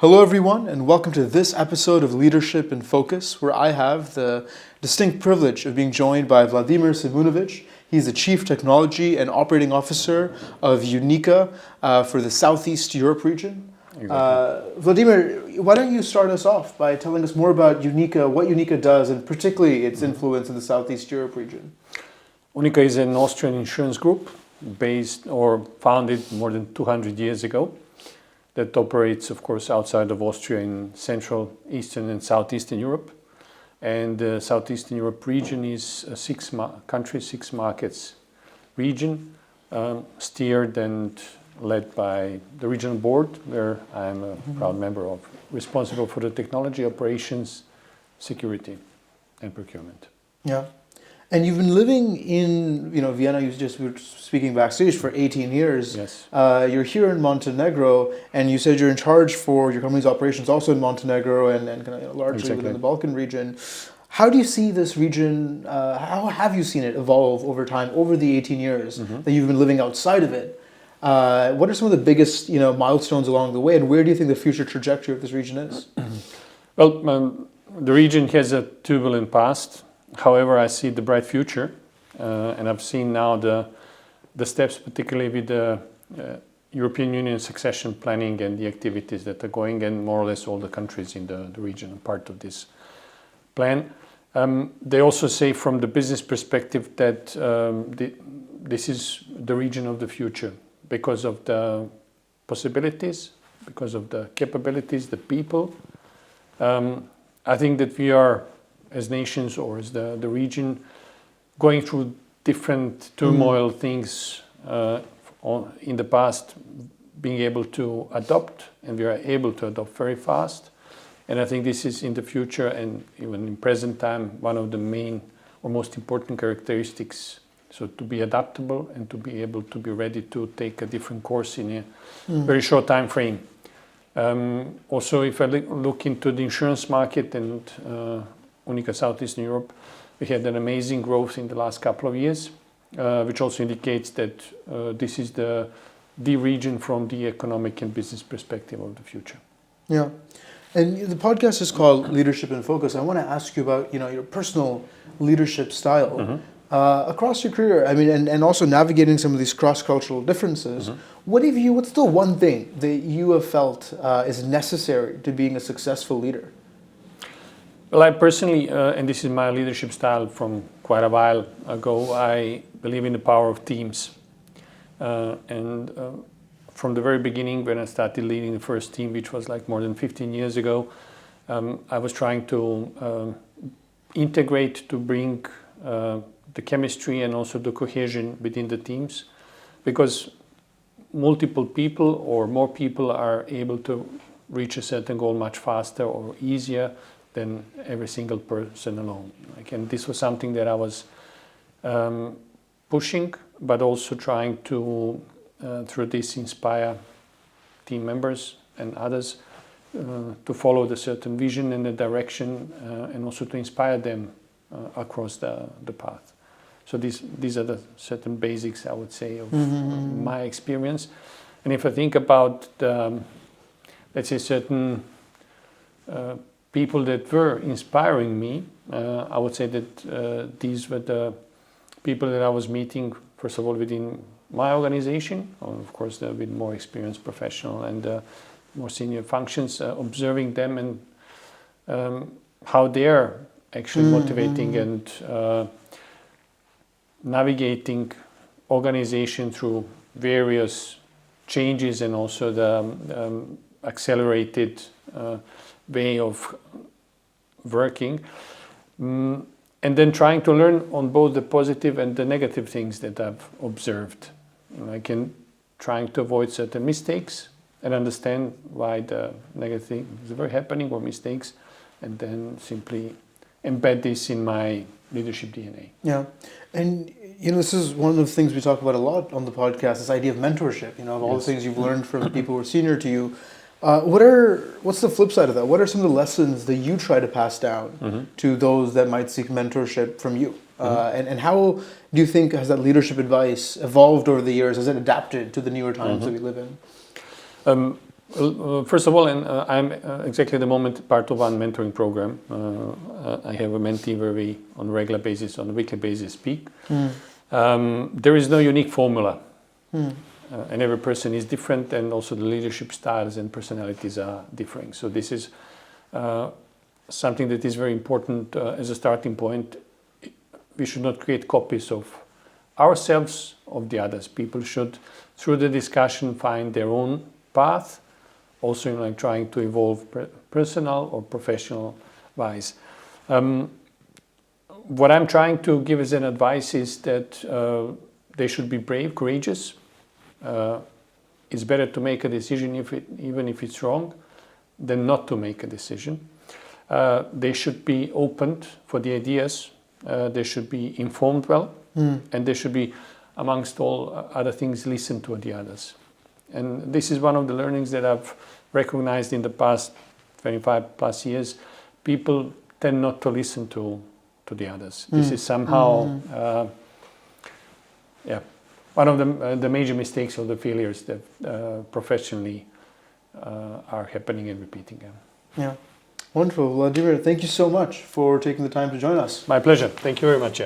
Hello, everyone, and welcome to this episode of Leadership in Focus, where I have the distinct privilege of being joined by Vladimir Simunovic. He's the Chief Technology and Operating Officer of UNIQA for the Southeast Europe region. Exactly. Vladimir, why don't you start us off by telling us more about UNIQA, what UNIQA does, and particularly its influence in the Southeast Europe region? UNIQA is an Austrian insurance group based or founded more than 200 years ago that operates, of course, outside of Austria in Central, Eastern and Southeastern Europe. And the Southeastern Europe region is a six markets region, steered and led by the regional board, where I'm a proud member of, responsible for the technology, operations, security and procurement. Yeah. And you've been living in, Vienna. We were speaking backstage for 18 years. Yes. You're here in Montenegro, and you said you're in charge for your company's operations also in Montenegro and kind of largely Exactly. within the Balkan region. How do you see this region? How have you seen it evolve over time, over the 18 years that you've been living outside of it? What are some of the biggest, milestones along the way, and where do you think the future trajectory of this region is? Well, the region has a turbulent past. However, I see the bright future, and I've seen now the steps, particularly with the European Union succession planning and the activities that are going, and more or less all the countries in the region are part of this plan. They also say from the business perspective that this is the region of the future because of the possibilities, because of the capabilities, the people. I think that we are, as nations or as the region, going through different turmoil things in the past, being able to adopt, and we are able to adopt very fast. And I think this is in the future and even in present time one of the main or most important characteristics. So to be adaptable and to be able to be ready to take a different course in a very short time frame. Also, if I look into the insurance market and UNIQA Southeastern Europe, we had an amazing growth in the last couple of years, which also indicates that this is the region from the economic and business perspective of the future. Yeah. And the podcast is called Leadership in Focus. I want to ask you about, your personal leadership style. Across your career, and also navigating some of these cross-cultural differences, what's the one thing that you have felt is necessary to being a successful leader? Well, I personally, and this is my leadership style from quite a while ago, I believe in the power of teams. And from the very beginning, when I started leading the first team, which was like more than 15 years ago, I was trying to integrate, to bring the chemistry and also the cohesion within the teams, because multiple people or more people are able to reach a certain goal much faster or easier than every single person alone. And this was something that I was pushing, but also trying to, through this, inspire team members and others to follow the certain vision and the direction, and also to inspire them across the path. So these are the certain basics, I would say, of my experience. And if I think about the, let's say, certain people that were inspiring me, I would say that these were the people that I was meeting, first of all, within my organization, or of course, with more experienced professional and more senior functions, observing them and how they're actually motivating and navigating organization through various changes and also the accelerated way of working, and then trying to learn on both the positive and the negative things that I've observed. Trying to avoid certain mistakes and understand why the negative things were happening or mistakes, and then simply embed this in my leadership DNA. Yeah. And, this is one of the things we talk about a lot on the podcast, this idea of mentorship, of all the things you've learned from people who are senior to you. What's the flip side of that? What are some of the lessons that you try to pass down to those that might seek mentorship from you? And how do you think has that leadership advice evolved over the years? Has it adapted to the newer times that we live in? Well, first of all, I'm exactly at the moment part of one mentoring program. I have a mentee where we, on a regular basis, on a weekly basis, speak. There is no unique formula, and every person is different, and also the leadership styles and personalities are differing. So this is something that is very important as a starting point. We should not create copies of ourselves, of the others. People should, through the discussion, find their own path. Also, trying to evolve personal or professional wise. What I'm trying to give as an advice is that they should be brave, courageous. It's better to make a decision even if it's wrong than not to make a decision. They should be open for the ideas. They should be informed well, and they should be, amongst all other things, listen to the others. And this is one of the learnings that I've recognized in the past 25 plus years. People tend not to listen to the others. This is somehow, one of the major mistakes or the failures that professionally are happening and repeating. Yeah, wonderful. Vladimir, thank you so much for taking the time to join us. My pleasure. Thank you very much.